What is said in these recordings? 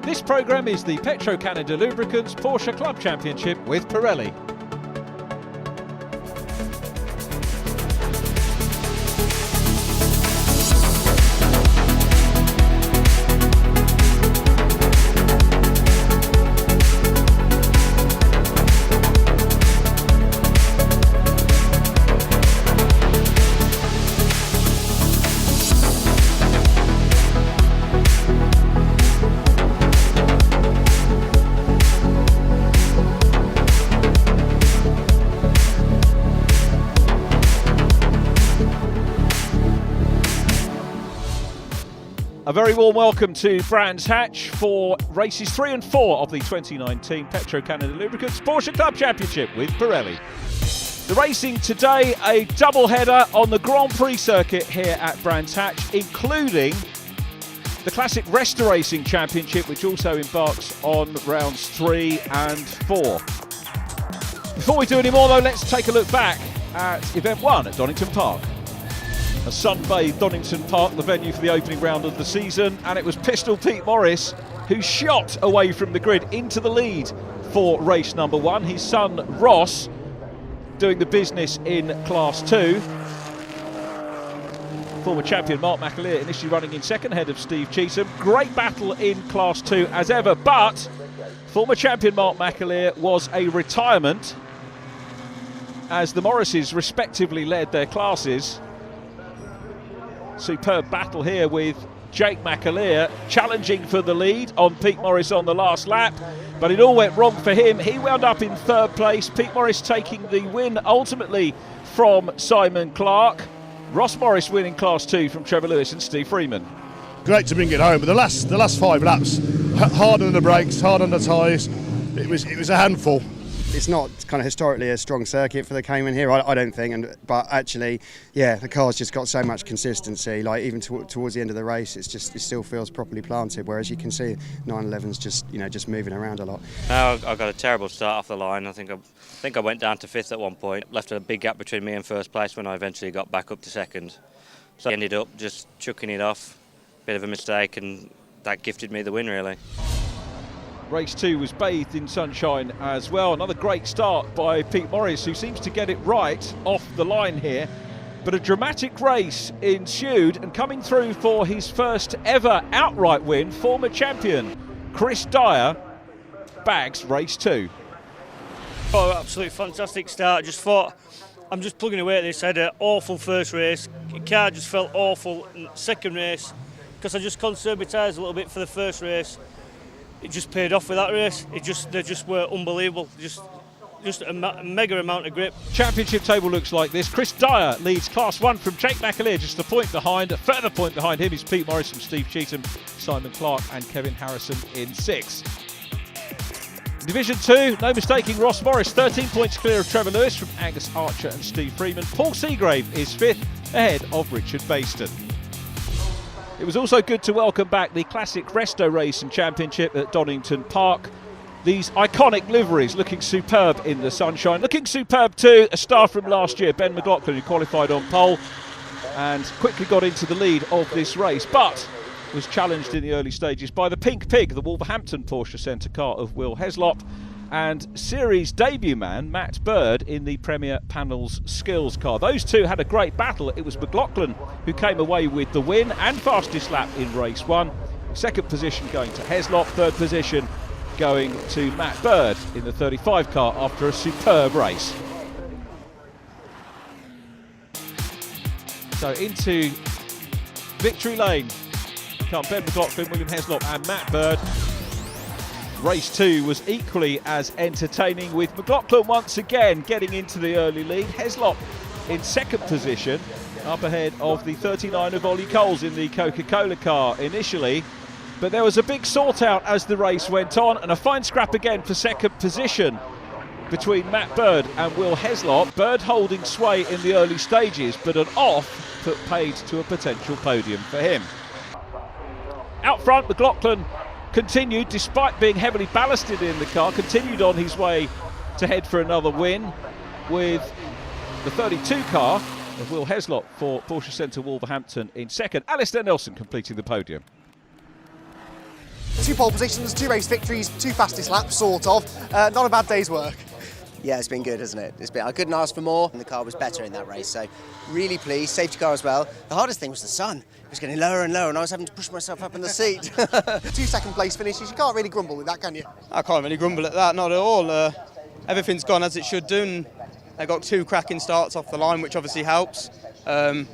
This programme is the Petro-Canada Lubricants Porsche Club Championship with Pirelli. A very warm welcome to Brands Hatch for races 3 and 4 of the 2019 Petro-Canada Lubricants Porsche Club Championship with Pirelli. The racing today, a double-header on the Grand Prix circuit here at Brands Hatch, including the Classic Racing Championship, which also embarks on rounds 3 and 4. Before we do any more though, let's take a look back at Event 1 at Donington Park. A sun-bathed Donington Park, the venue for the opening round of the season, and it was Pistol Pete Morris who shot away from the grid into the lead for race number 1. His son Ross doing the business in Class 2. Former champion Mark Mclaughlin initially running in second ahead of Steve Cheetham. Great battle in Class 2 as ever, but former champion Mark Mclaughlin was a retirement as the Morrises respectively led their classes. Superb battle here with Jake McAleer challenging for the lead on Pete Morris on the last lap, but it all went wrong for him. He wound up in third place. Pete Morris taking the win ultimately from Simon Clark. Ross Morris winning Class 2 from Trevor Lewis and Steve Freeman. Great to bring it home, but the last 5 laps, hard on the brakes, hard on the tyres. It was a handful. It's not kind of historically a strong circuit for the Cayman here, I don't think. But actually, yeah, the car's just got so much consistency. Like even towards the end of the race, it still feels properly planted. Whereas you can see 911's just moving around a lot. I got a terrible start off the line. I think I went down to 5th at one point. Left a big gap between me and first place when I eventually got back up to 2nd. So I ended up just chucking it off. Bit of a mistake, and that gifted me the win really. Race 2 was bathed in sunshine as well. Another great start by Pete Morris, who seems to get it right off the line here. But a dramatic race ensued, and coming through for his first ever outright win, former champion Chris Dyer bags race 2. Oh, absolutely fantastic start. Just thought, I'm just plugging away at this. I had an awful first race. The car just felt awful in second race because I just conserved my tyres a little bit for the first race. It just paid off with that race. They just were unbelievable. Just a mega amount of grip. Championship table looks like this. Chris Dyer leads Class 1 from Jake McAleer, just a point behind. A further point behind him is Pete Morris from Steve Cheetham, Simon Clark and Kevin Harrison in 6th. Division 2, no mistaking, Ross Morris 13 points clear of Trevor Lewis from Angus Archer and Steve Freeman. Paul Seagrave is 5th ahead of Richard Bayston. It was also good to welcome back the Classic Racing Championship at Donington Park. These iconic liveries looking superb in the sunshine. Looking superb too, a star from last year, Ben Mclaughlin, who qualified on pole and quickly got into the lead of this race, but was challenged in the early stages by the Pink Pig, the Wolverhampton Porsche Centre car of Will Heslop, and series debut man Matt Bird in the Premier Panels Skills car. Those two had a great battle. It was Mclaughlin who came away with the win and fastest lap in race 1. Second position going to Heslop, third position going to Matt Bird in the 35 car after a superb race. So into victory lane come Ben Mclaughlin, William Heslop and Matt Bird. Race 2 was equally as entertaining, with Mclaughlin once again getting into the early lead. Heslop in second position, up ahead of the 39 of Ollie Coles in the Coca-Cola car initially. But there was a big sort out as the race went on, and a fine scrap again for second position between Matt Bird and Will Heslop. Bird holding sway in the early stages, but an off put paid to a potential podium for him. Out front, Mclaughlin continued, despite being heavily ballasted in the car, continued on his way to head for another win, with the 32 car of Will Heslop for Porsche Centre Wolverhampton in second. Alistair Nelson completing the podium. 2 pole positions, 2 race victories, 2 fastest laps, sort of. Not a bad day's work. Yeah, it's been good, hasn't it? I couldn't ask for more, and the car was better in that race, so really pleased. Safety car as well. The hardest thing was the sun. It was getting lower and lower, and I was having to push myself up in the seat. 2 second place finishes, you can't really grumble with that, can you? I can't really grumble at that, not at all. Everything's gone as it should do, and they got 2 cracking starts off the line, which obviously helps. And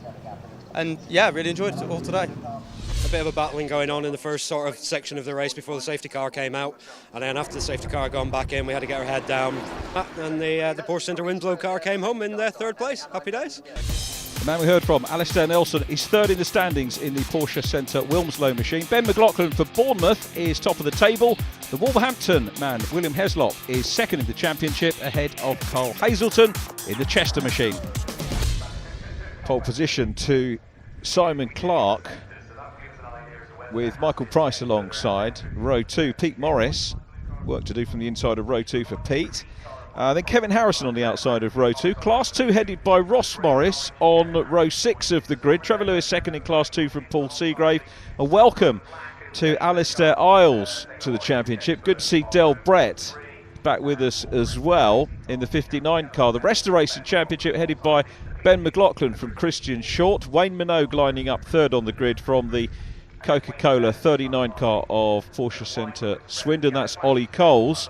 yeah, really enjoyed it all today. A bit of a battling going on in the first sort of section of the race before the safety car came out, and then after the safety car had gone back in, we had to get our head down, and the Porsche Centre Winslow car came home in 3rd place. Happy days. The man we heard from, Alistair Nelson, is 3rd in the standings in the Porsche Centre Wilmslow machine. Ben Mclaughlin for Bournemouth is top of the table. The Wolverhampton man, William Heslop, is 2nd in the championship, ahead of Carl Hazelton in the Chester machine. Pole position to Simon Clark, with Michael Price alongside. Row 2, Pete Morris. Work to do from the inside of row 2 for Pete. Then Kevin Harrison on the outside of row 2. Class 2 headed by Ross Morris on row 6 of the grid. Trevor Lewis 2nd in Class 2 from Paul Seagrave. A welcome to Alistair Isles to the championship. Good to see Del Brett back with us as well in the 59 car. The rest of the racing championship headed by Ben Mclaughlin from Christian Short. Wayne Minogue lining up 3rd on the grid from the Coca-Cola 39 car of Porsche Centre Swindon. That's Ollie Coles.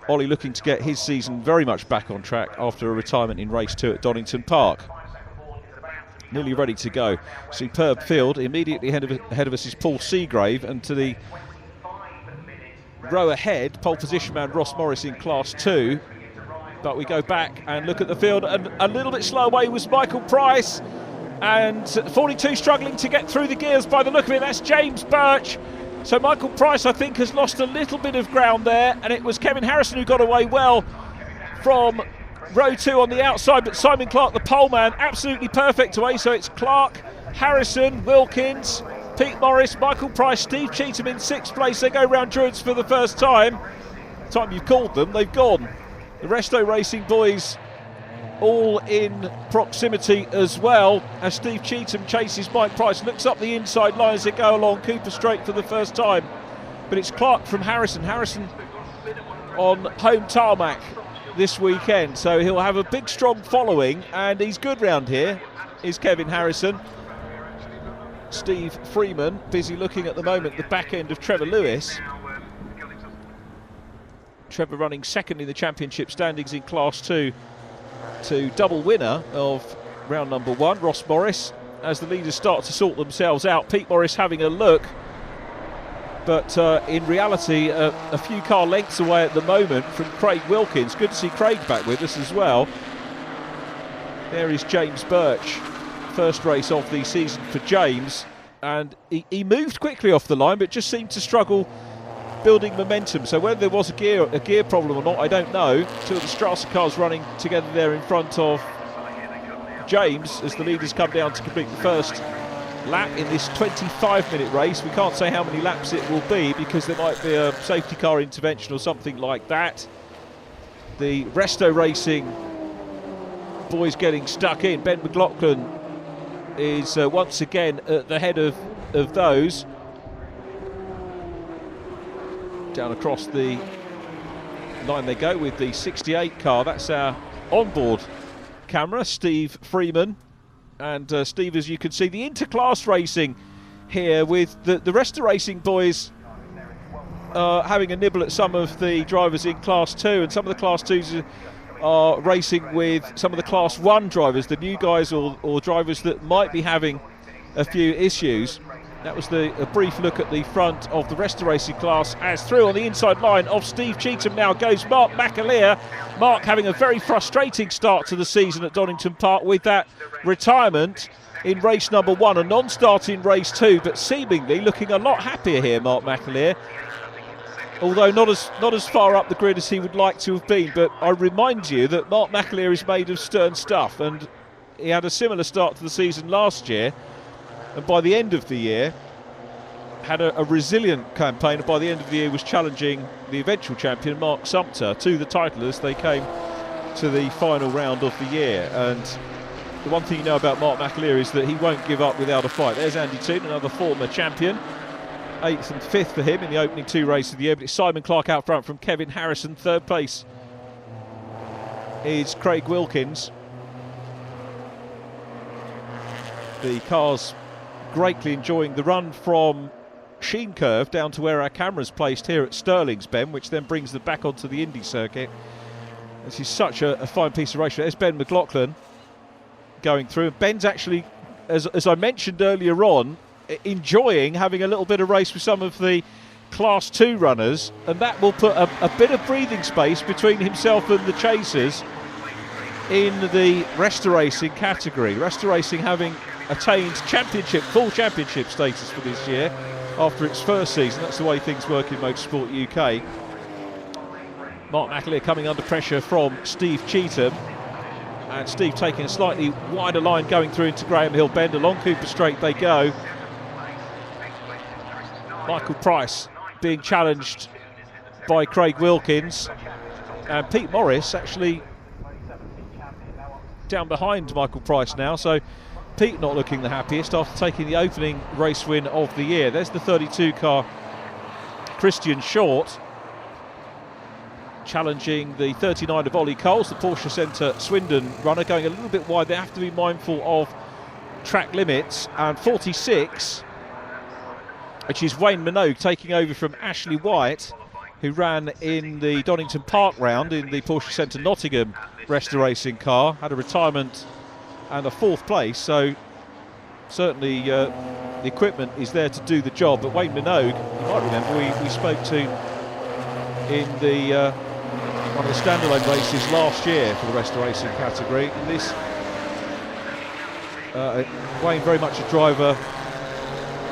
Ollie looking to get his season very much back on track after a retirement in race 2 at Donington Park. Nearly ready to go. Superb field. Immediately ahead of us is Paul Seagrave, and to the row ahead, pole position man Ross Morris in Class 2. But we go back and look at the field, and a little bit slow away was Michael Price. And 42 struggling to get through the gears by the look of it. That's James Birch. So Michael Price, I think, has lost a little bit of ground there, and it was Kevin Harrison who got away well from row 2 on the outside, but Simon Clark, the pole man, absolutely perfect away. So it's Clark, Harrison, Wilkins, Pete Morris, Michael Price, Steve Cheetham in 6th place. They go round Druids for the first time. Time you've called them, they've gone. The Resto Racing boys all in proximity as well, as Steve Cheetham chases Mike Price, looks up the inside line as they go along Cooper Straight for the first time. But it's Clark from Harrison. Harrison on home tarmac this weekend, so he'll have a big strong following, and he's good round here, is Kevin Harrison. Steve Freeman busy looking at the moment the back end of Trevor Lewis. Trevor running 2nd in the championship standings in Class 2 to double winner of round number 1, Ross Morris, as the leaders start to sort themselves out. Pete Morris having a look, but in reality a few car lengths away at the moment from Craig Wilkins. Good to see Craig back with us as well. There is James Birch, first race of the season for James, and he moved quickly off the line but just seemed to struggle building momentum. So whether there was a gear problem or not, I don't know. 2 of the Strasser cars running together there in front of James as the leaders come down to complete the first lap in this 25-minute race. We can't say how many laps it will be because there might be a safety car intervention or something like that. The Resto Racing boys getting stuck in. Ben Mclaughlin is once again at the head of those. Down across the line they go with the 68 car. That's our onboard camera, Steve Freeman. And Steve, as you can see, the interclass racing here with the rest of the racing boys having a nibble at some of the drivers in Class 2, and some of the Class 2s are racing with some of the Class 1 drivers, the new guys or drivers that might be having a few issues. That was a brief look at the front of the rest of the racing class, as through on the inside line of Steve Cheetham now goes Mark McAleer. Mark having a very frustrating start to the season at Donington Park with that retirement in race number 1, a non-start in race 2, but seemingly looking a lot happier here, Mark McAleer. Although not as far up the grid as he would like to have been. But I remind you that Mark McAleer is made of stern stuff, and he had a similar start to the season last year. And by the end of the year, had a resilient campaign, and by the end of the year was challenging the eventual champion, Mark Sumpter, to the title as they came to the final round of the year. And the one thing you know about Mark McAleer is that he won't give up without a fight. There's Andy Toon, another former champion. 8th and 5th for him in the opening 2 races of the year, but it's Simon Clark out front from Kevin Harrison. 3rd place is Craig Wilkins. The car's greatly enjoying the run from Sheen Curve down to where our camera's placed here at Stirling's, Ben, which then brings them back onto the Indy circuit. This is such a fine piece of racing. There's Ben Mclaughlin going through. Ben's actually, as I mentioned earlier on, enjoying having a little bit of race with some of the Class 2 runners, and that will put a bit of breathing space between himself and the chasers in the Racing category. Racing having attained full championship status for this year after its first season. That's the way things work in Motorsport UK. Mark McAleer coming under pressure from Steve Cheetham, and Steve taking a slightly wider line going through into Graham Hill Bend. Along Cooper Straight they go. Michael Price being challenged by Craig Wilkins, and Pete Morris actually down behind Michael Price now, so Pete not looking the happiest after taking the opening race win of the year. There's the 32 car Christian Short challenging the 39 of Ollie Coles, the Porsche Centre Swindon runner, going a little bit wide. They have to be mindful of track limits. And 46, which is Wayne Minogue taking over from Ashley White, who ran in the Donington Park round in the Porsche Centre Nottingham Racing car, had a retirement and a 4th place, so certainly the equipment is there to do the job. But Wayne Minogue, you might remember, we spoke to in the one of the standalone races last year for the Racing category. And this Wayne very much a driver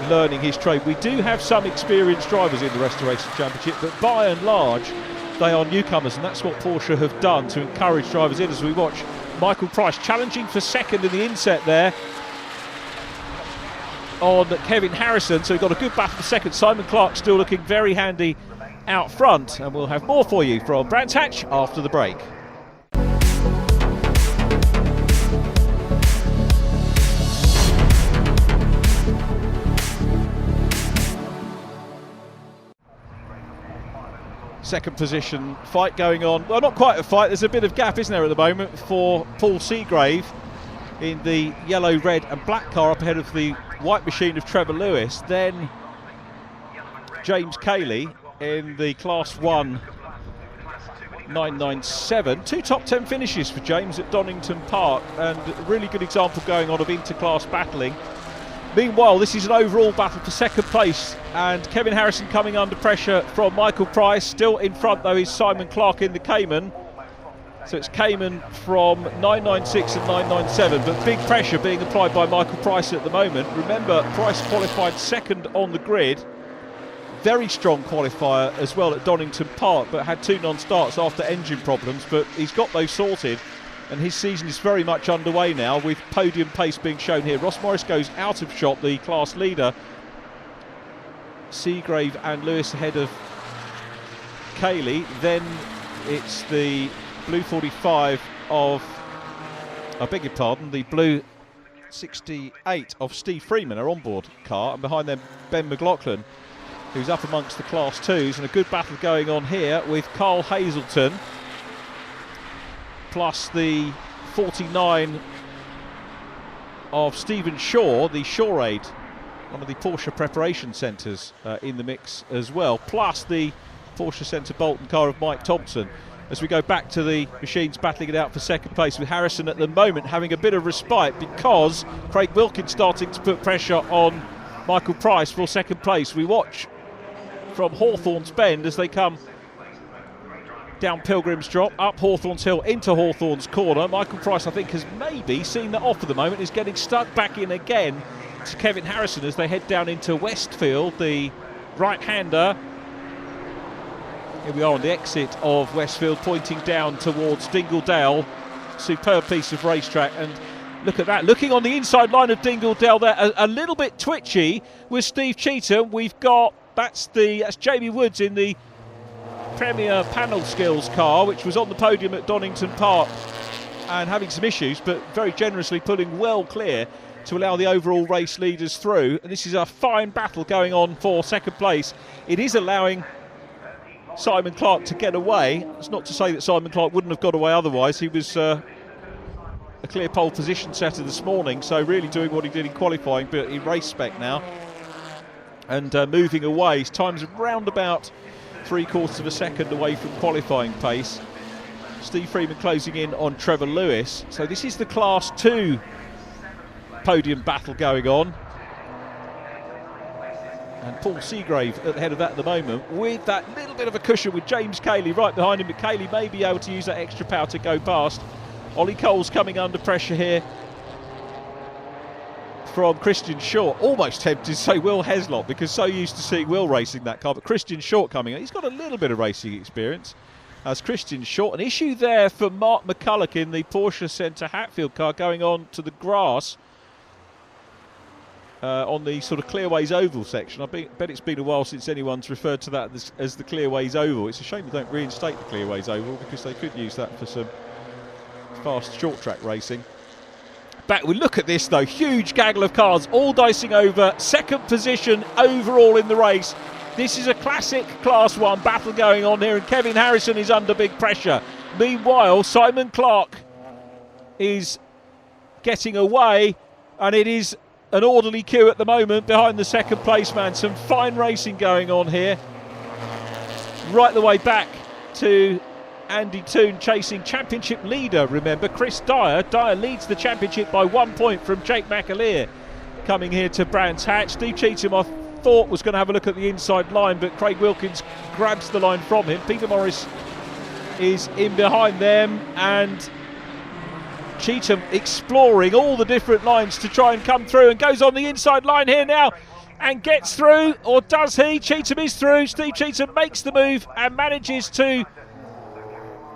learning his trade. We do have some experienced drivers in the Racing Championship, but by and large they are newcomers, and that's what Porsche have done to encourage drivers in. As we watch Michael Price challenging for second in the inset there on Kevin Harrison, so we've got a good battle for second. Simon Clark still looking very handy out front, and we'll have more for you from Brands Hatch after the break. Second position fight going on. Well, not quite a fight, there's a bit of gap, isn't there, at the moment, for Paul Seagrave in the yellow, red and black car up ahead of the white machine of Trevor Lewis. Then James Cayley in the Class 1 997. 2 top 10 finishes for James at Donington Park, and a really good example going on of inter-class battling. Meanwhile, this is an overall battle for second place, and Kevin Harrison coming under pressure from Michael Price. Still in front though is Simon Clark in the Cayman. So it's Cayman from 996 and 997, but big pressure being applied by Michael Price at the moment. Remember, Price qualified second on the grid. Very strong qualifier as well at Donington Park, but had 2 non-starts after engine problems, but he's got those sorted. And his season is very much underway now, with podium pace being shown here. Ross Morris goes out of shot, the class leader. Seagrave and Lewis ahead of Cayley. Then it's the blue 45 of, I beg your pardon, the blue 68 of Steve Freeman, our onboard car. And behind them, Ben Mclaughlin, who's up amongst the Class 2s. And a good battle going on here with Carl Hazelton, plus the 49 of Stephen Shaw, the Shaw Aid, one of the Porsche preparation centres in the mix as well, plus the Porsche Centre Bolton car of Mike Thompson. As we go back to the machines battling it out for second place, with Harrison at the moment having a bit of respite because Craig Wilkins starting to put pressure on Michael Price for second place. We watch from Hawthorne's Bend as they come down Pilgrim's Drop, up Hawthorne's Hill into Hawthorne's Corner. Michael Price, I think, has maybe seen that off at the moment, is getting stuck back in again to Kevin Harrison as they head down into Westfield, the right-hander. Here we are on the exit of Westfield, pointing down towards Dingledale. Superb piece of racetrack, and look at that, looking on the inside line of Dingledale there, a little bit twitchy with Steve Cheetham. We've got, that's Jamie Woods in the Premier Panel Skills car, which was on the podium at Donington Park and having some issues, but very generously pulling well clear to allow the overall race leaders through. And this is a fine battle going on for second place. It is allowing Simon Clark to get away. It's not to say that Simon Clark wouldn't have got away otherwise. He was a clear pole position setter this morning, so really doing what he did in qualifying, but in race spec now. And moving away. His time's around about 3/4 of a second away from qualifying pace. Steve Freeman closing in on Trevor Lewis. So this is the Class 2 podium battle going on. And Paul Seagrave at the head of that at the moment, with that little bit of a cushion with James Cayley right behind him, but Cayley may be able to use that extra power to go past. Ollie Cole's coming under pressure here from Christian Short. Almost tempted to say Will Heslop, because so used to seeing Will racing that car, but Christian Short coming in. He's got a little bit of racing experience as Christian Short. An issue there for Mark McCulloch in the Porsche Centre Hatfield car going on to the grass. On the sort of Clearways Oval section. I bet it's been a while since anyone's referred to that as the Clearways Oval. It's a shame they don't reinstate the Clearways Oval, because they could use that for some fast short track racing. Back we look at this though, huge gaggle of cars all dicing over second position overall in the race. This is a classic Class 1 battle going on here, and Kevin Harrison is under big pressure. Meanwhile, Simon Clark is getting away, and it is an orderly queue at the moment behind the second place man. Some fine racing going on here. Right the way back to Andy Toon chasing championship leader, remember, Chris Dyer. Dyer leads the championship by 1 point from Jake McAleer coming here to Brands Hatch. Steve Cheetham, I thought, was going to have a look at the inside line, but Craig Wilkins grabs the line from him. Peter Morris is in behind them, and Cheetham exploring all the different lines to try and come through, and goes on the inside line here now and gets through, or does he? Cheetham is through. Steve Cheetham makes the move and manages to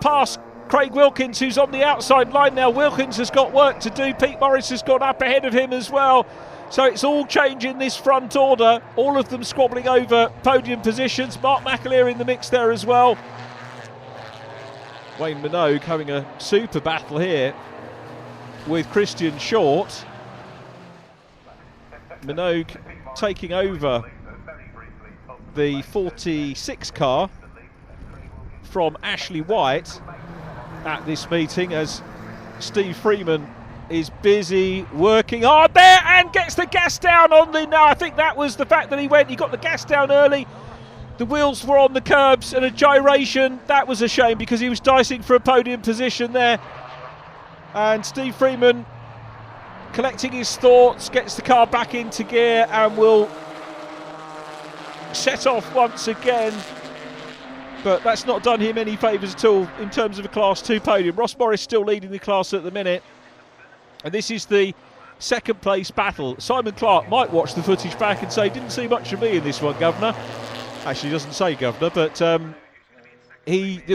pass Craig Wilkins, who's on the outside line now. Wilkins has got work to do. Pete Morris has got up ahead of him as well. So it's all changing this front order, all of them squabbling over podium positions. Mark McAleer in the mix there as well. Wayne Minogue having a super battle here with Christian Short. Minogue taking over the 46 car from Ashley White at this meeting, as Steve Freeman is busy working hard there and gets the gas down on the... No, I think that was the fact that he got the gas down early. The wheels were on the curbs and a gyration. That was a shame, because he was dicing for a podium position there. And Steve Freeman, collecting his thoughts, gets the car back into gear and will set off once again. But that's not done him any favours at all in terms of a Class 2 podium. Ross Morris still leading the class at the minute. And this is the second place battle. Simon Clark might watch the footage back and say, didn't see much of me in this one, Governor. Actually, he doesn't say Governor, but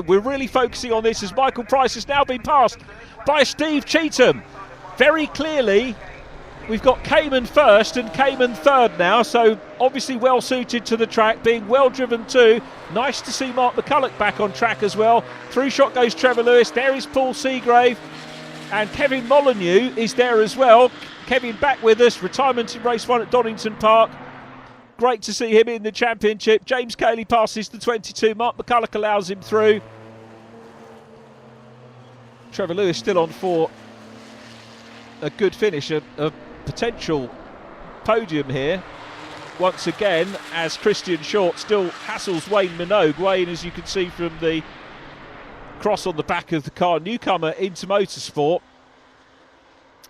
we're really focusing on this as Michael Price has now been passed by Steve Cheetham. Very clearly, we've got Cayman first and Cayman third now, so obviously well suited to the track, being well driven too. Nice to see Mark McCulloch back on track as well. Through shot goes Trevor Lewis. There is Paul Seagrave, and Kevin Molyneux is there as well. Kevin back with us, retirement in race 1 at Donington Park. Great to see him in the championship. James Cayley passes the 22. Mark McCulloch allows him through. Trevor Lewis still on for a good finish, a potential podium here. Once again, as Christian Short still hassles Wayne Minogue. Wayne, as you can see from the cross on the back of the car, newcomer into motorsport,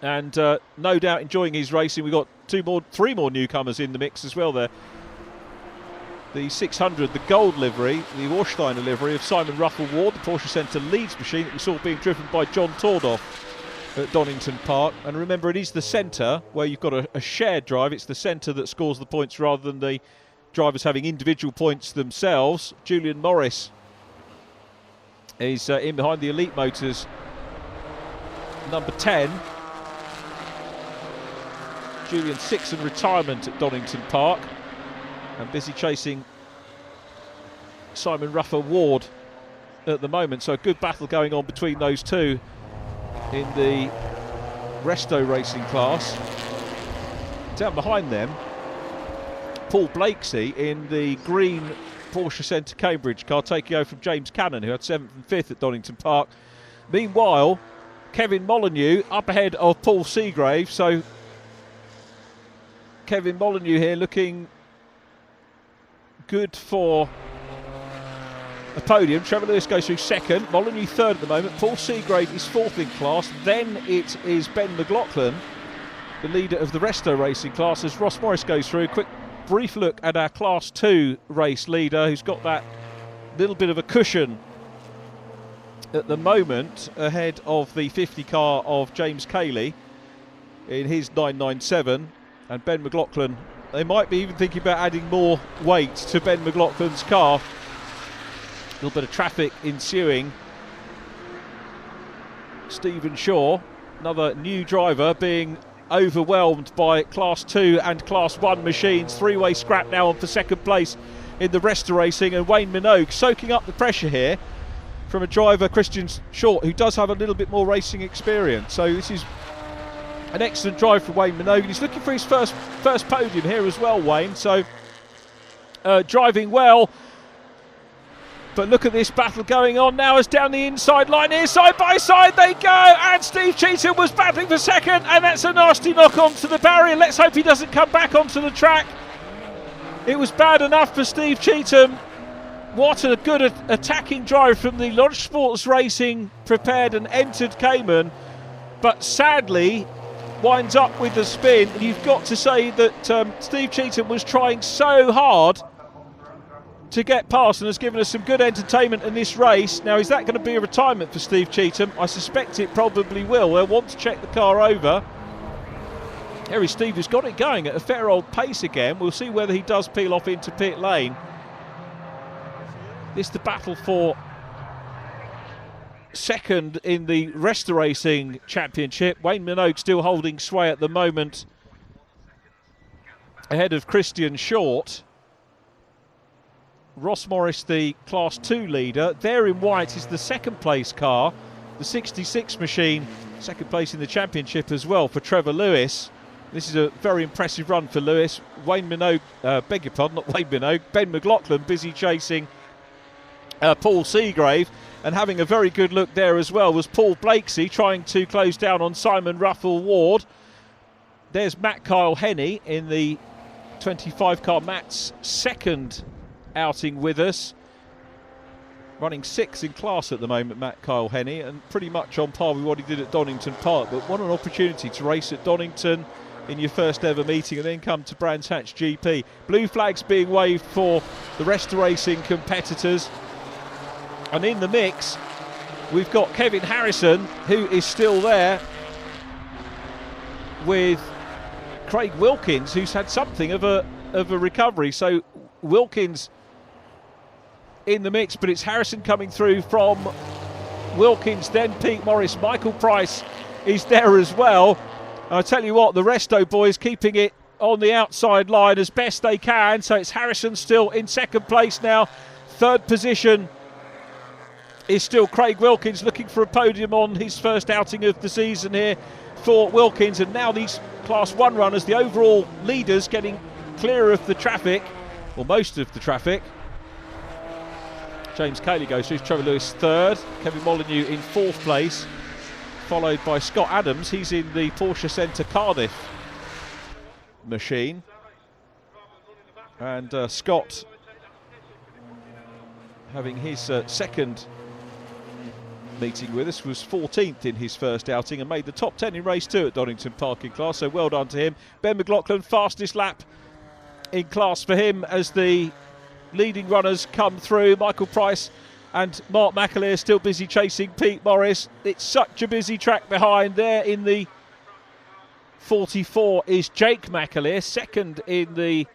and no doubt enjoying his racing. We've got three more newcomers in the mix as well there. The 600, the gold livery, the Warsteiner livery of Simon Ruffle-Ward, the Porsche Centre Leeds machine that we saw being driven by John Tordoff at Donington Park. And remember, it is the centre where you've got a shared drive. It's the centre that scores the points rather than the drivers having individual points themselves. Julian Morris is in behind the Elite Motors number 10. Julian 6 in retirement at Donington Park, and busy chasing Simon Ruffle-Ward at the moment. So a good battle going on between those two in the Resto Racing class. down behind them, Paul Blakesy in the green Porsche Centre Cambridge car, taking over from James Cannon, who had 7th and 5th at Donington Park. Meanwhile, Kevin Molyneux up ahead of Paul Seagrave. So Kevin Molyneux here looking good for a podium. Trevor Lewis goes through 2nd, Molyneux 3rd at the moment. Paul Seagrave is 4th in class. Then it is Ben Mclaughlin, the leader of the Resto racing class, as Ross Morris goes through. Quick brief look at our Class 2 race leader, who's got that little bit of a cushion at the moment ahead of the 50 car of James Cayley in his 997. And Ben Mclaughlin, they might be even thinking about adding more weight to Ben McLaughlin's car. A little bit of traffic ensuing. Stephen Shaw, another new driver, being overwhelmed by Class 2 and Class 1 machines. Three-way scrap now on for 2nd place in the Resto Racing, and Wayne Minogue soaking up the pressure here from a driver, Christian Short, who does have a little bit more racing experience. So this is an excellent drive for Wayne Minogue, and he's looking for his first podium here as well, Wayne. So driving well. But look at this battle going on now as down the inside line here, side by side they go, and Steve Cheetham was battling for 2nd, and that's a nasty knock onto the barrier. Let's hope he doesn't come back onto the track. It was bad enough for Steve Cheetham. What a good attacking drive from the Lodge Sports Racing prepared and entered Cayman, but sadly winds up with the spin. And you've got to say that Steve Cheetham was trying so hard to get past and has given us some good entertainment in this race. Now, is that going to be a retirement for Steve Cheetham? I suspect it probably will. They'll want to check the car over. Harry Steve has got it going at a fair old pace again. We'll see whether he does peel off into pit lane. This is the battle for 2nd in the Resto Racing Championship. Wayne Minogue still holding sway at the moment ahead of Christian Short. Ross Morris, the Class 2 leader. There in white is the 2nd place car, the 66 machine, 2nd place in the championship as well for Trevor Lewis. This is a very impressive run for Lewis. Wayne Minogue, beg your pardon, not Wayne Minogue, Ben Mclaughlin busy chasing Paul Seagrave, and having a very good look there as well was Paul Blakesy, trying to close down on Simon Ruffell Ward. There's Matt Kyle Henney in the 25 car. Matt's 2nd outing with us, running 6th in class at the moment, Matt Kyle Henney, and pretty much on par with what he did at Donington Park. But what an opportunity to race at Donington in your first ever meeting and then come to Brands Hatch GP. Blue flags being waved for the Resto Racing competitors, and in the mix we've got Kevin Harrison, who is still there, with Craig Wilkins, who's had something of a recovery. So Wilkins in the mix, but it's Harrison coming through from Wilkins, then Pete Morris. Michael Price is there as well. I tell you what, the Resto boys keeping it on the outside line as best they can. So it's Harrison still in 2nd place now. 3rd position is still Craig Wilkins, looking for a podium on his first outing of the season here for Wilkins. And now these Class 1 runners, the overall leaders, getting clear of the traffic, or most of the traffic. James Cayley goes through, Trevor Lewis 3rd, Kevin Molyneux in 4th place, followed by Scott Adams. He's in the Porsche Centre Cardiff machine, and Scott having his 2nd meeting with us, was 14th in his first outing and made the top 10 in race 2 at Donington Park in class, so well done to him. Ben Mclaughlin, fastest lap in class for him as the leading runners come through. Michael Price and Mark McAleer still busy chasing Pete Morris. It's such a busy track behind. There in the 44 is Jake McAleer, 2nd in the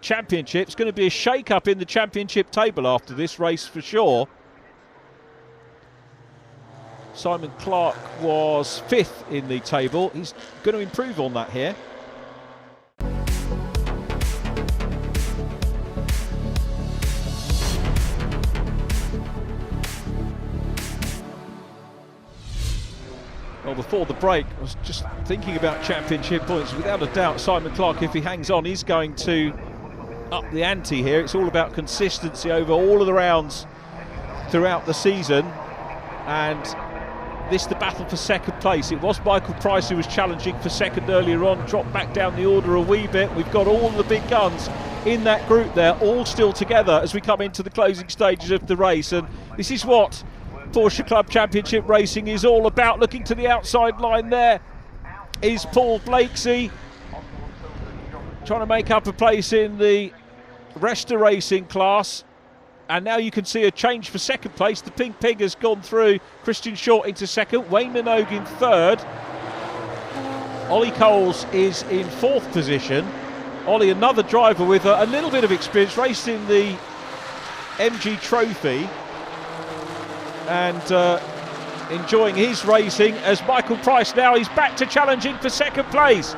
championship. It's going to be a shake-up in the championship table after this race for sure. Simon Clark was 5th in the table. He's going to improve on that here. Well, before the break, I was just thinking about championship points. Without a doubt, Simon Clark, if he hangs on, is going to up the ante here. It's all about consistency over all of the rounds throughout the season, and this the battle for second place. It was Michael Price who was challenging for second earlier on, dropped back down the order a wee bit. We've got all the big guns in that group there, all still together as we come into the closing stages of the race, and this is what Porsche Club Championship racing is all about. Looking to the outside line there is Paul Blakesy, trying to make up a place in the Resta racing class. And now you can see a change for second place. The Pink Pig has gone through. Christian Short into second, Wayne Minogue in third. Ollie Coles is in fourth position. Ollie, another driver with a little bit of experience, raced in the MG Trophy and enjoying his racing, as Michael Price now is back to challenging for second place.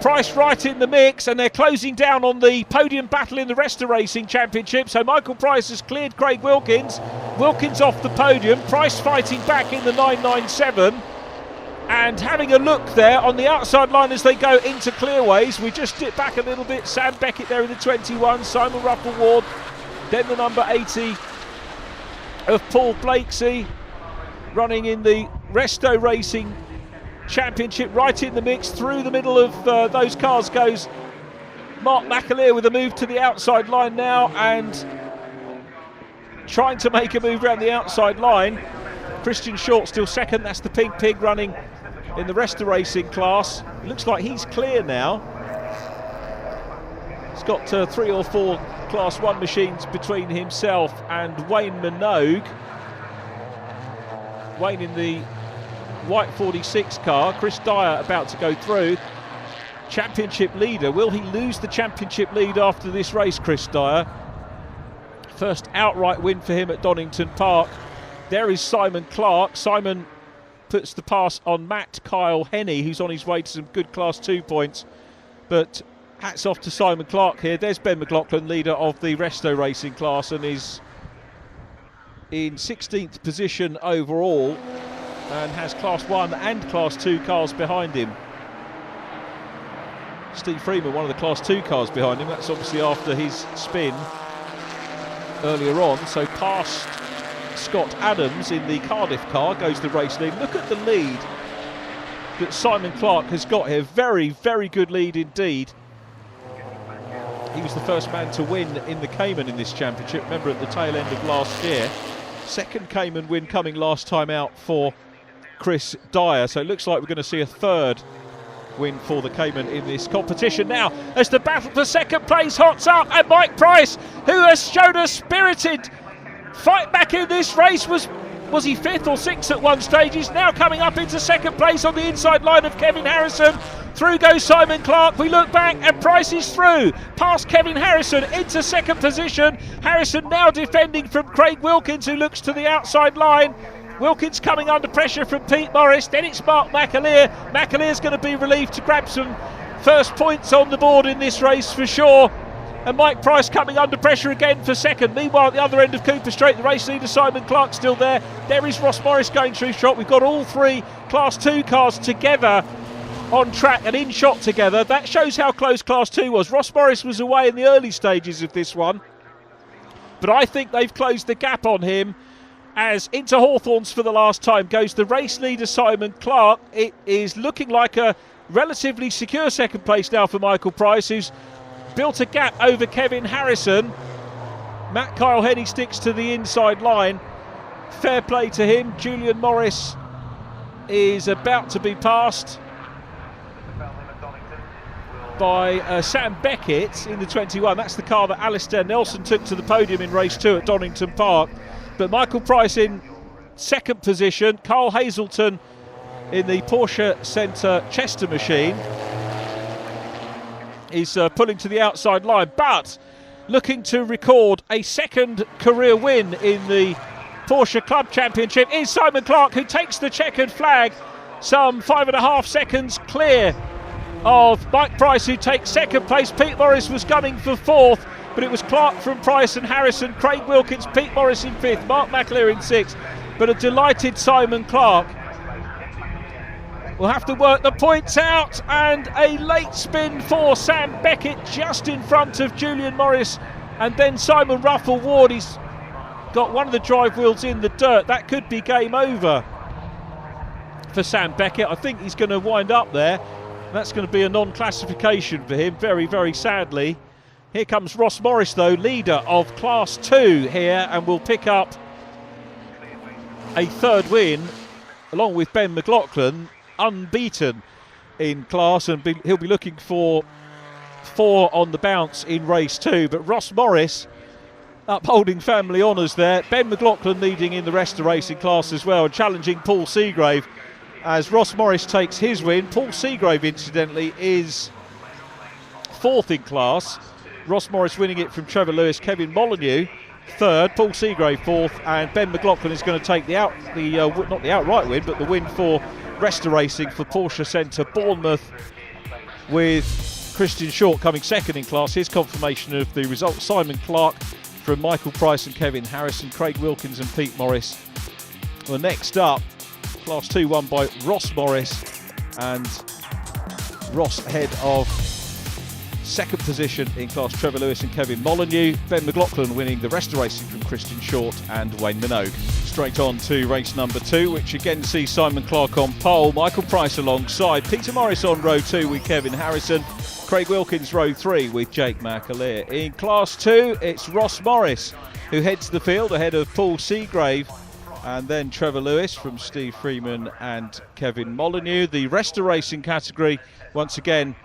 Price right in the mix, and they're closing down on the podium battle in the Resta Racing Championship. So Michael Price has cleared Craig Wilkins. Wilkins off the podium, Price fighting back in the 997. And having a look there on the outside line as they go into clearways, we just dip back a little bit. Sam Beckett there in the 21, Simon Ruppel-Ward, then the number 80 of Paul Blakesy, running in the Resto Racing Championship, right in the mix. Through the middle of those cars goes Mark McAleer with a move to the outside line now, and trying to make a move around the outside line. Christian Short still second. That's the Pink Pig running in the Resta Racing class. It looks like he's clear now. He's got 3 or 4 Class 1 machines between himself and Wayne Minogue. Wayne in the white 46 car. Chris Dyer about to go through. Championship leader. Will he lose the championship lead after this race, Chris Dyer? First outright win for him at Donington Park. There is Simon Clark. Simon puts the pass on Matt Kyle Henney, who's on his way to some good Class 2 points. But hats off to Simon Clark here. There's Ben Mclaughlin, leader of the Resto Racing class, and is in 16th position overall, and has Class 1 and Class 2 cars behind him. Steve Freeman, one of the Class 2 cars behind him. That's obviously after his spin earlier on. So past Scott Adams in the Cardiff car goes the race lead. Look at the lead that Simon Clark has got here. Very, very good lead indeed. He was the first man to win in the Cayman in this championship. Remember, at the tail end of last year. Second Cayman win coming last time out for Chris Dyer. So it looks like we're going to see a third win for the Cayman in this competition. Now, as the battle for second place hots up, and Mike Price, who has shown a spirited fight back in this race, was he 5th or 6th at one stage? He's now coming up into second place on the inside line of Kevin Harrison. Through goes Simon Clark. We look back and Price is through past Kevin Harrison into second position. Harrison now defending from Craig Wilkins, who looks to the outside line. Wilkins coming under pressure from Pete Morris. Then it's Mark McAleer. McAleer's going to be relieved to grab some first points on the board in this race for sure. And Mike Price coming under pressure again for second. Meanwhile, at the other end of Cooper Straight, the race leader Simon Clark still there. There is Ross Morris going through shot. We've got all 3 Class 2 cars together on track and in shot together. That shows how close Class 2 was. Ross Morris was away in the early stages of this one, but I think they've closed the gap on him, as into Hawthorns for the last time goes the race leader Simon Clark. It is looking like a relatively secure second place now for Michael Price, who's built a gap over Kevin Harrison. Matt Kyle Henney sticks to the inside line. Fair play to him. Julian Morris is about to be passed by Sam Beckett in the 21. That's the car that Alistair Nelson took to the podium in race 2 at Donington Park. But Michael Price in second position. Carl Hazelton in the Porsche Centre Chester machine is pulling to the outside line, but looking to record a second career win in the Porsche Club Championship is Simon Clark, who takes the checkered flag some 5.5 seconds clear of Mike Price, who takes second place. Pete Morris was gunning for 4th, but it was Clark from Price and Harrison, Craig Wilkins, Pete Morris in 5th, Mark McAleer in 6th, but a delighted Simon Clark will have to work the points out, and a late spin for Sam Beckett just in front of Julian Morris, and then Simon Ruffle-Ward. He's got one of the drive wheels in the dirt. That could be game over for Sam Beckett. I think he's going to wind up there. That's going to be a non-classification for him, very, very sadly. Here comes Ross Morris, though, leader of Class 2 here, and will pick up a third win, along with Ben Mclaughlin, unbeaten in class, and he'll be looking for 4 on the bounce in race 2. But Ross Morris upholding family honours there. Ben Mclaughlin leading in the rest of racing class as well, and challenging Paul Seagrave as Ross Morris takes his win. Paul Seagrave, incidentally, is 4th in class. Ross Morris winning it from Trevor Lewis, Kevin Molyneux 3rd, Paul Seagrave 4th, and Ben Mclaughlin is going to take not the outright win, but the win for Resta Racing for Porsche Centre Bournemouth, with Christian Short coming 2nd in class. Here's confirmation of the result. Simon Clark from Michael Price and Kevin Harrison, Craig Wilkins and Pete Morris. Well, next up, Class 2 won by Ross Morris, and Ross ahead of 2nd position in class Trevor Lewis and Kevin Molyneux. Ben Mclaughlin winning the rest of racing from Christian Short and Wayne Minogue. Straight on to race number 2, which again sees Simon Clark on pole, Michael Price alongside, Peter Morris on row 2 with Kevin Harrison, Craig Wilkins row 3 with Jake McAleer. In class 2, it's Ross Morris who heads the field ahead of Paul Seagrave, and then Trevor Lewis from Steve Freeman and Kevin Molyneux. The rest of racing category, once again,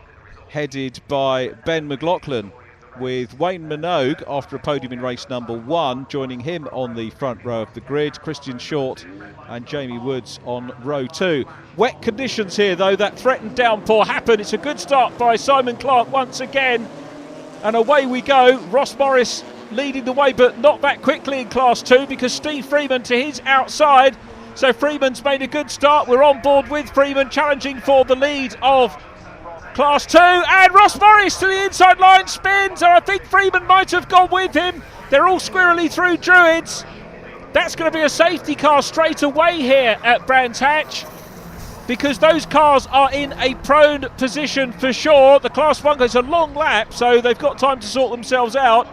headed by Ben Mclaughlin, with Wayne Minogue after a podium in race number 1, joining him on the front row of the grid. Christian Short and Jamie Woods on row 2. Wet conditions here, though. That threatened downpour happened. It's a good start by Simon Clark once again, and away we go. Ross Morris leading the way, but not that quickly in class 2, because Steve Freeman to his outside. So Freeman's made a good start. We're on board with Freeman, challenging for the lead of class 2, and Ross Morris to the inside line spins, and I think Freeman might have gone with him. They're all squirrely through Druids. That's going to be a safety car straight away here at Brands Hatch, because those cars are in a prone position for sure. The class 1 goes a long lap, so they've got time to sort themselves out.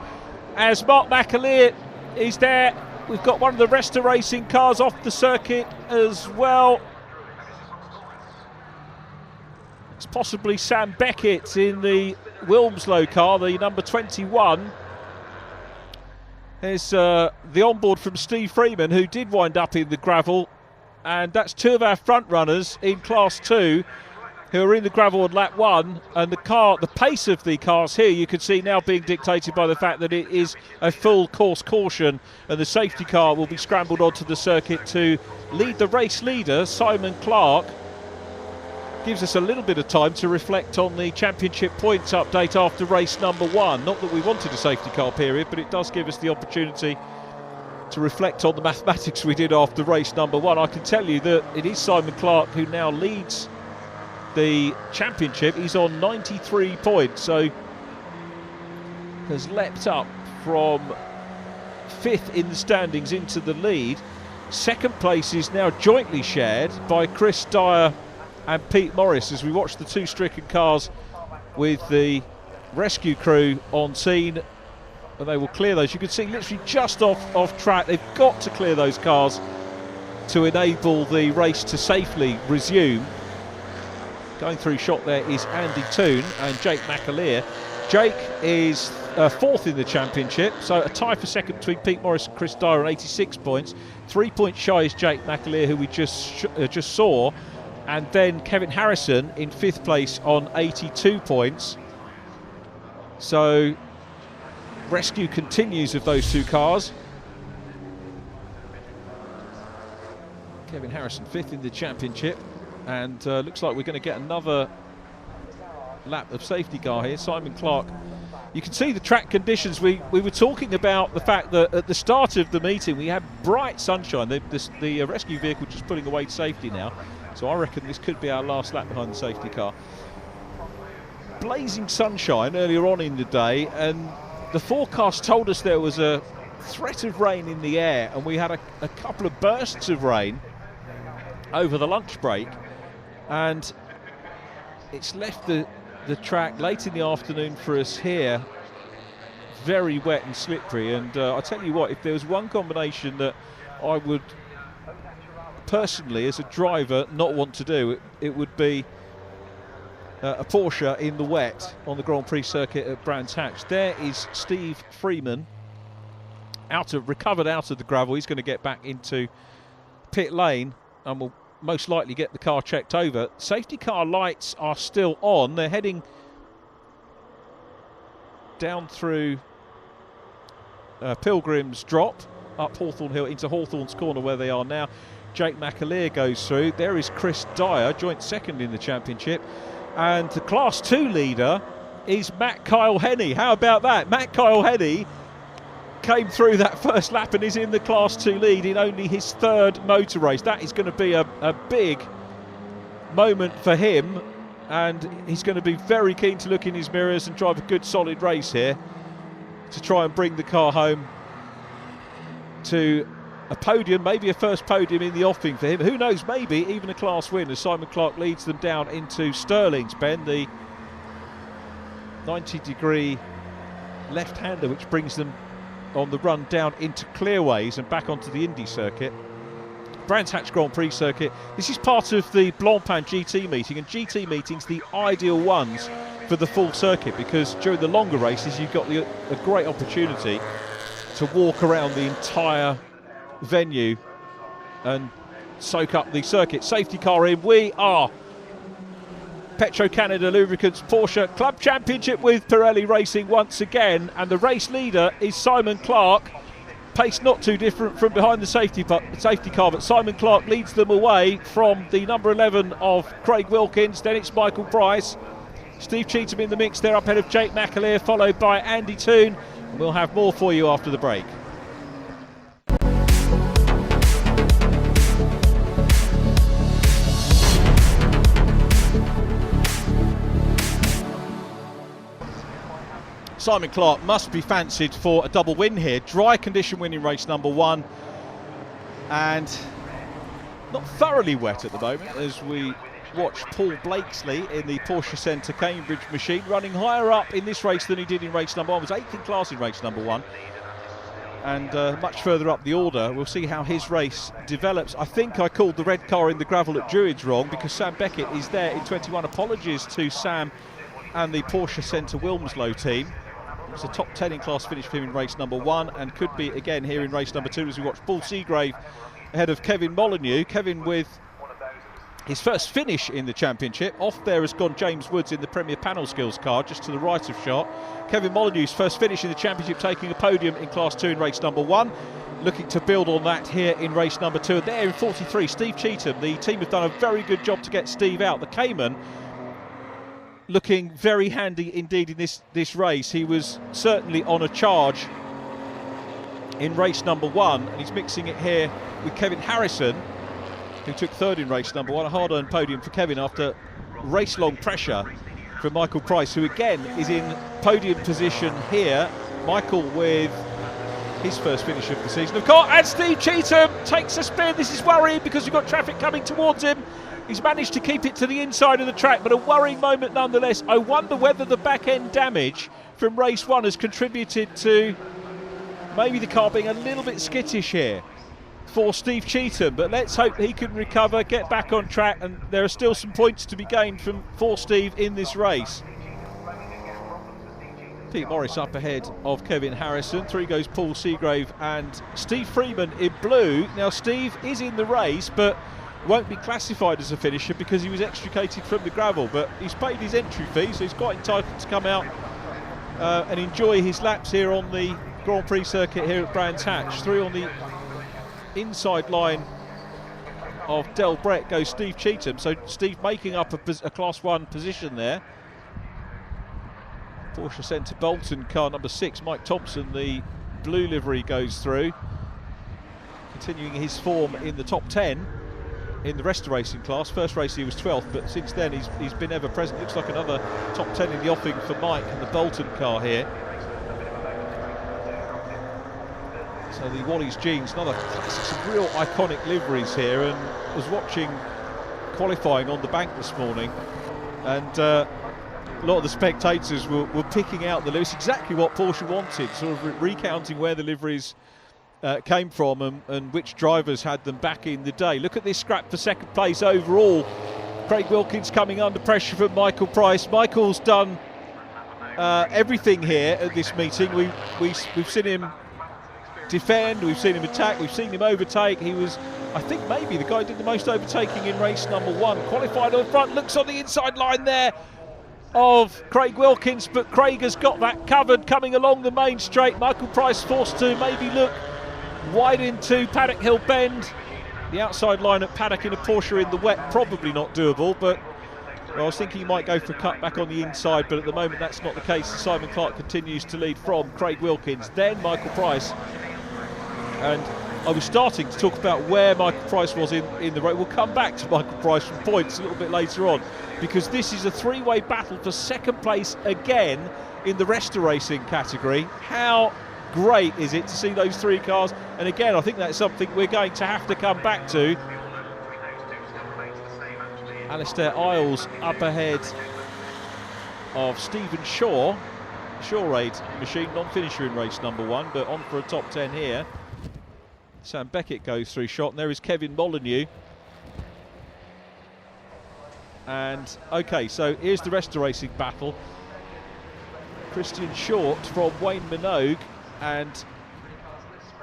As Mark McAleer is there, we've got one of the Resta Racing cars off the circuit as well. It's possibly Sam Beckett in the Wilmslow car, the number 21. There's the onboard from Steve Freeman, who did wind up in the gravel, and that's 2 of our front runners in class 2 who are in the gravel on lap 1, and the pace of the cars here you can see now being dictated by the fact that it is a full course caution, and the safety car will be scrambled onto the circuit to lead the race leader, Simon Clark. Gives us a little bit of time to reflect on the championship points update after race number 1. Not that we wanted a safety car period, but it does give us the opportunity to reflect on the mathematics we did after race number 1. I can tell you that it is Simon Clark who now leads the championship. He's on 93 points, so has leapt up from 5th in the standings into the lead. 2nd place is now jointly shared by Chris Dyer and Pete Morris, as we watch the 2 stricken cars with the rescue crew on scene, and they will clear those. You can see literally just off track. They've got to clear those cars to enable the race to safely resume. Going through shot there is Andy Toon and Jake McAleer. Jake is 4th in the championship, so a tie for 2nd between Pete Morris and Chris Dyer on 86 points. 3 points shy is Jake McAleer, who we just saw, and then Kevin Harrison in 5th place on 82 points. So rescue continues of those 2 cars. Kevin Harrison 5th in the championship, and looks like we're going to get another lap of safety car here. Simon Clark, you can see the track conditions. We were talking about the fact that at the start of the meeting we had bright sunshine. The rescue vehicle just pulling away safety now, so I reckon this could be our last lap behind the safety car. Blazing sunshine earlier on in the day, and the forecast told us there was a threat of rain in the air, and we had a couple of bursts of rain over the lunch break. and it's left the track late in the afternoon for us here very wet and slippery. And I tell you what, if there was one combination that I would personally as a driver not want to do, it would be a Porsche in the wet on the Grand Prix circuit at Brands Hatch. There is Steve Freeman recovered out of the gravel. He's going to get back into pit lane and will most likely get the car checked over. Safety car lights are still on. They're heading down through Pilgrim's Drop, up Hawthorne Hill into Hawthorne's Corner where they are now. Jake McAleer goes through. There is Chris Dyer, joint second in the championship. And the Class 2 leader is Matt Kyle Henney. How about that? Matt Kyle Henney came through that first lap and is in the Class 2 lead in only his third motor race. That is going to be a big moment for him, and he's going to be very keen to look in his mirrors and drive a good solid race here to try and bring the car home to a podium, maybe a first podium in the offing for him. Who knows, maybe even a class win as Simon Clark leads them down into Stirling's Bend, the 90-degree left-hander which brings them on the run down into Clearways and back onto the Indy circuit. Brands Hatch Grand Prix circuit. This is part of the Blancpain GT meeting, and GT meetings the ideal ones for the full circuit because during the longer races you've got a great opportunity to walk around the entire venue and soak up the circuit. Safety car in. We are Petro Canada Lubricants Porsche Club Championship with Pirelli Racing once again, and the race leader is Simon Clark. Pace not too different from behind the safety car, but Simon Clark leads them away from the number 11 of Craig Wilkins. Then it's Michael Price. Steve Cheetham in the mix there up ahead of Jake McAleer, followed by Andy Toon. And we'll have more for you after the break. Simon Clark must be fancied for a double win here. Dry condition win in race number 1, and not thoroughly wet at the moment as we watch Paul Blakesley in the Porsche Centre Cambridge machine running higher up in this race than he did in race number 1. Was 8th in class in race number 1 and much further up the order. We'll see how his race develops. I think I called the red car in the gravel at Druids wrong because Sam Beckett is there in 21. Apologies to Sam and the Porsche Centre Wilmslow team. It's a top 10 in class finish for him in race number 1 and could be again here in race number 2 as we watch Paul Seagrave ahead of Kevin Molyneux. Kevin with his first finish in the championship. Off there has gone James Woods in the Premier Panel Skills car just to the right of shot. Kevin Molyneux's first finish in the championship, taking a podium in class 2 in race number 1. Looking to build on that here in race number 2. And there in 43, Steve Cheetham. The team have done a very good job to get Steve out. The Cayman looking very handy indeed in this race. He was certainly on a charge in race number 1, and he's mixing it here with Kevin Harrison, who took 3rd in race number 1. A hard-earned podium for Kevin after race-long pressure from Michael Price, who again is in podium position here. Michael with his first finish of the season, of course, and Steve Cheetham takes a spin. This is worrying because we've got traffic coming towards him. He's managed to keep it to the inside of the track, but a worrying moment nonetheless. I wonder whether the back-end damage from race 1 has contributed to maybe the car being a little bit skittish here for Steve Cheetham, but let's hope he can recover, get back on track, and there are still some points to be gained for Steve in this race. Pete Morris up ahead of Kevin Harrison. 3 goes Paul Seagrave and Steve Freeman in blue. Now Steve is in the race, but won't be classified as a finisher because he was extricated from the gravel, but he's paid his entry fee, so he's quite entitled to come out and enjoy his laps here on the Grand Prix circuit here at Brands Hatch. 3 on the inside line of Del Brett goes Steve Cheetham, so Steve making up a class 1 position there. Porsche Centre Bolton car number 6, Mike Thompson, the blue livery, goes through, continuing his form in the top 10 in the rest of the racing class. First race he was 12th, but since then he's been ever present. Looks like another top 10 in the offing for Mike and the Bolton car here. So the Wally's Jeans, another classic, some real iconic liveries here, and was watching qualifying on the bank this morning, and a lot of the spectators were picking out the Lewis, exactly what Porsche wanted, sort of recounting where the liveries came from and which drivers had them back in the day. Look at this scrap for second place overall. Craig Wilkins coming under pressure from Michael Price. Michael's done everything here at this meeting. We've seen him defend, we've seen him attack, we've seen him overtake. He was, I think, maybe the guy who did the most overtaking in race number 1. Qualified on the front, looks on the inside line there of Craig Wilkins, but Craig has got that covered coming along the main straight. Michael Price forced to maybe look wide into Paddock Hill Bend. The outside line at Paddock in a Porsche in the wet, probably not doable, but I was thinking he might go for a cut back on the inside, but at the moment that's not the case. Simon Clark continues to lead from Craig Wilkins, then Michael Price. And I was starting to talk about where Michael Price was in the race. We'll come back to Michael Price from points a little bit later on, because this is a three-way battle for second place again in the Resta Racing category. How great is it to see those three cars? And again, I think that's something we're going to have to come back to. Alistair Isles up ahead of Stephen Shaw. Shaw-Raid machine, non-finisher in race number 1, but on for a top 10 here. Sam Beckett goes through shot, and there is Kevin Molyneux. And okay, so here's the Resta Racing battle. Christian Short from Wayne Minogue and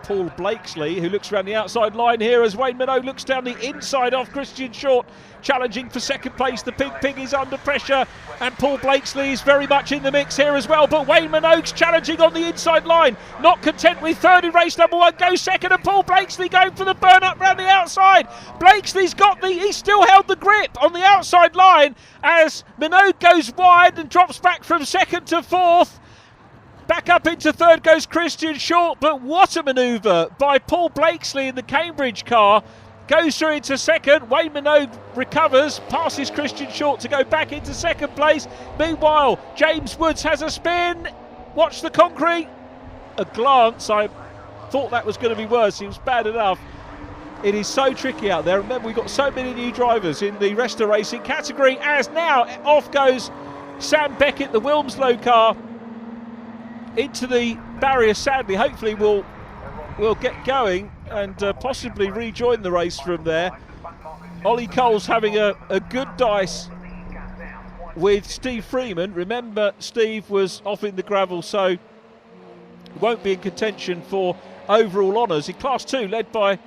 Paul Blakesley, who looks around the outside line here as Wayne Minogue looks down the inside of Christian Short, challenging for second place. The Pig Pig is under pressure, and Paul Blakesley is very much in the mix here as well, but Wayne Minogue's challenging on the inside line, not content with third in race number 1, goes second, and Paul Blakesley going for the burn up round the outside. Blakesley's he's still held the grip on the outside line as Minogue goes wide and drops back from second to fourth. Back up into third goes Christian Short, but what a manoeuvre by Paul Blakesley in the Cambridge car. Goes through into second. Wayne Minogue recovers, passes Christian Short to go back into second place. Meanwhile, James Woods has a spin. Watch the concrete. A glance. I thought that was going to be worse. It was bad enough. It is so tricky out there. Remember, we've got so many new drivers in the Resta Racing category, as now off goes Sam Beckett, the Wilmslow car, into the barrier. Sadly, hopefully we'll get going and possibly rejoin the race from there. Ollie Cole's having a good dice with Steve Freeman. Remember, Steve was off in the gravel, so won't be in contention for overall honours. In Class 2, led by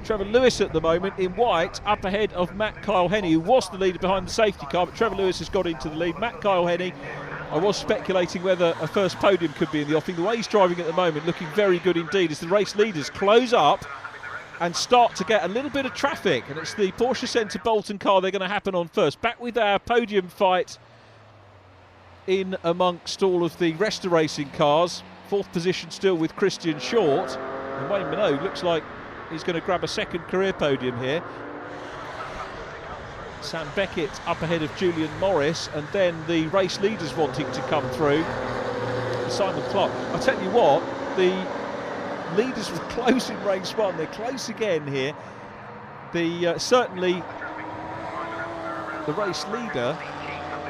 Trevor Lewis at the moment in white, up ahead of Matt Kyle-Henny, who was the leader behind the safety car, but Trevor Lewis has got into the lead. Matt Kyle-Henny, I was speculating whether a first podium could be in the offing. The way he's driving at the moment, looking very good indeed, as the race leaders close up and start to get a little bit of traffic. And it's the Porsche Centre Bolton car they're going to happen on first. Back with our podium fight in amongst all of the Resta Racing cars. Fourth position still with Christian Short. And Wayne Minogue looks like he's going to grab a second career podium here. Sam Beckett up ahead of Julian Morris, and then the race leaders wanting to come through. Simon Clark. I tell you what, the leaders were close in race 1. They're close again here. Certainly the race leader,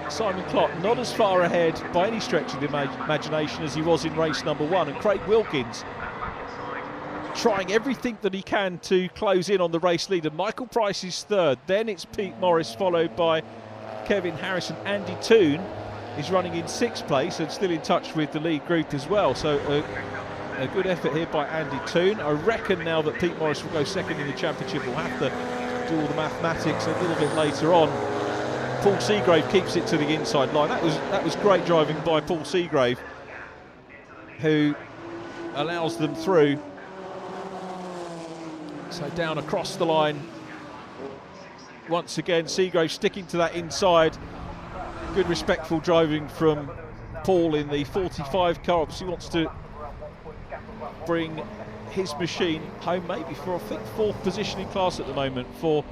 Simon Clark, not as far ahead by any stretch of the imagination as he was in race number 1, and Craig Wilkins trying everything that he can to close in on the race leader. Michael Price is third, then it's Pete Morris, followed by Kevin Harrison. Andy Toon is running in 6th place and still in touch with the lead group as well, so a good effort here by Andy Toon. I reckon now that Pete Morris will go second in the championship, we'll have to do all the mathematics a little bit later on. Paul Seagrave keeps it to the inside line. That was great driving by Paul Seagrave, who allows them through. So down across the line once again, Seagrave sticking to that inside. Good respectful driving from Paul in the 45 car. Obviously wants to bring his machine home, maybe for, I think, 4th position in class at the moment for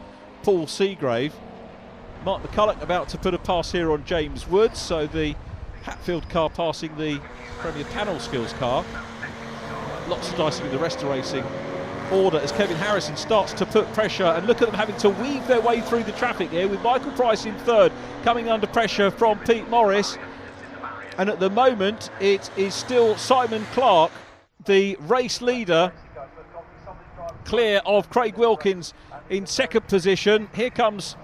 Paul Seagrave. Mark McCulloch about to put a pass here on James Woods, so the Hatfield car passing the Premier Panel Skills car. Lots of dicing in the Resta Racing order as Kevin Harrison starts to put pressure, and look at them having to weave their way through the traffic here with Michael Price in third, coming under pressure from Pete Morris. And at the moment it is still Simon Clark, the race leader, clear of Craig Wilkins in second position. Here comes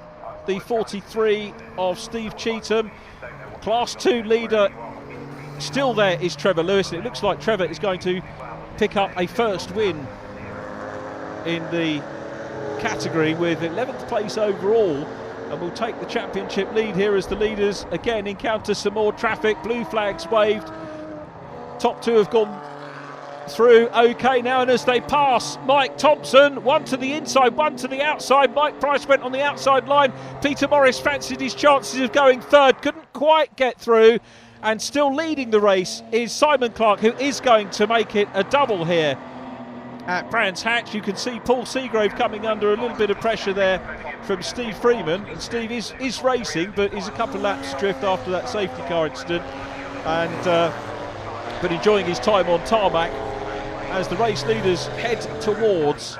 the 43 of Steve Cheetham. Class 2 leader still there is Trevor Lewis, and it looks like Trevor is going to pick up a first win in the category with 11th place overall, and will take the championship lead here as the leaders again encounter some more traffic. Blue flags waved. Top two have gone through okay now, and as they pass Mike Thompson, one to the inside, one to the outside. Mike Price went on the outside line. Peter Morris fancied his chances of going third, couldn't quite get through, and still leading the race is Simon Clark, who is going to make it a double here at Brands Hatch. You can see Paul Seagrave coming under a little bit of pressure there from Steve Freeman, and Steve is racing, but is a couple of laps adrift after that safety car incident, and but enjoying his time on tarmac as the race leaders head towards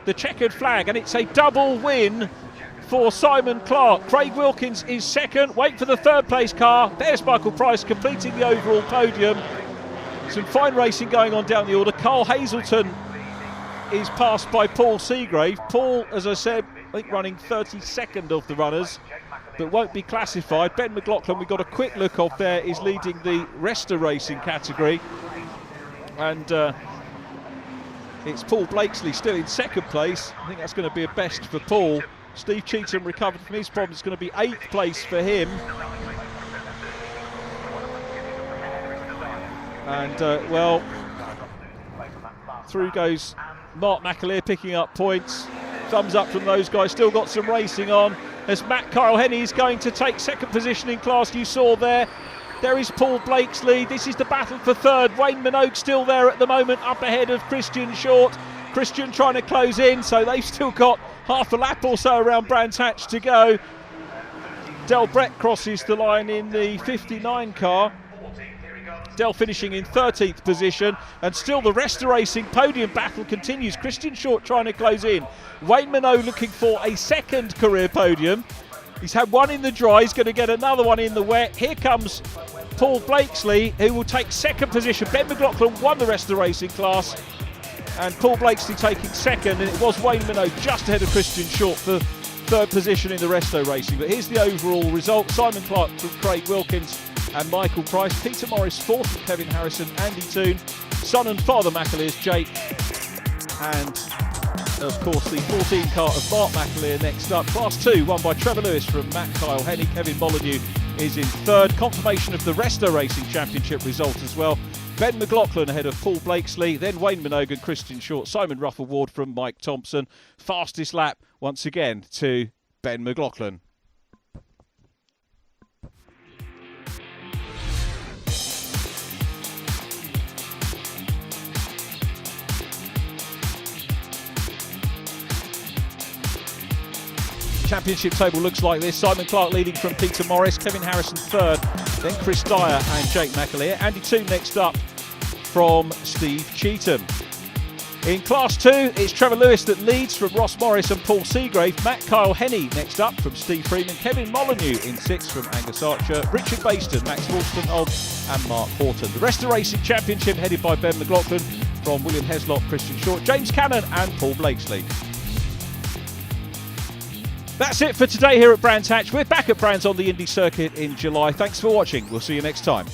the checkered flag, and it's a double win for Simon Clark. Craig Wilkins is second. Wait for the third place car. There's Michael Price completing the overall podium. Some fine racing going on down the order. Carl Hazelton is passed by Paul Seagrave. Paul, as I said, I think running 32nd of the runners, but won't be classified. Ben Mclaughlin, we got a quick look of there, is leading the Resta racing category, and it's Paul Blakesley still in second place. I think that's going to be a best for Paul. Steve Cheetham recovered from his problem. It's going to be 8th place for him. And, well, through goes Mark McAleer picking up points. Thumbs up from those guys. Still got some racing on as Matt Kyle Henney is going to take second position in class. You saw there. There is Paul Blakesley. This is the battle for third. Wayne Minogue still there at the moment, up ahead of Christian Short. Christian trying to close in, so they've still got half a lap or so around Brands Hatch to go. Del Brett crosses the line in the 59 car. Del finishing in 13th position, and still the Resta Racing podium battle continues. Christian Short trying to close in. Wayne Minogue looking for a second career podium. He's had one in the dry, he's going to get another one in the wet. Here comes Paul Blakesley, who will take second position. Ben Mclaughlin won the Resta Racing class, and Paul Blakesley taking second, and it was Wayne Minogue just ahead of Christian Short for third position in the Resto Racing. But here's the overall result. Simon Clark from Craig Wilkins and Michael Price. Peter Morris fourth from Kevin Harrison. Andy Toon, son and father McAleer's Jake, and of course the 14 car of Mark McAleer next up. Class 2 won by Trevor Lewis from Matt Kyle Henney. Kevin Molyneux is in third. Confirmation of the Resto Racing Championship result as well. Ben Mclaughlin ahead of Paul Blakesley, then Wayne Minogue and Christian Short. Simon Ruff Award from Mike Thompson. Fastest lap once again to Ben Mclaughlin. Championship table looks like this. Simon Clark leading from Peter Morris, Kevin Harrison third, then Chris Dyer and Jake McAleer. Andy Toon next up from Steve Cheetham. In Class 2, it's Trevor Lewis that leads from Ross Morris and Paul Seagrave. Matt Kyle Henney next up from Steve Freeman. Kevin Molyneux in 6th from Angus Archer. Richard Baiston, Max Wolstenholm and Mark Horton. The Rest of the Racing Championship headed by Ben Mclaughlin from William Heslop, Christian Short, James Cannon and Paul Blakesley. That's it for today here at Brands Hatch. We're back at Brands on the Indy circuit in July. Thanks for watching. We'll see you next time.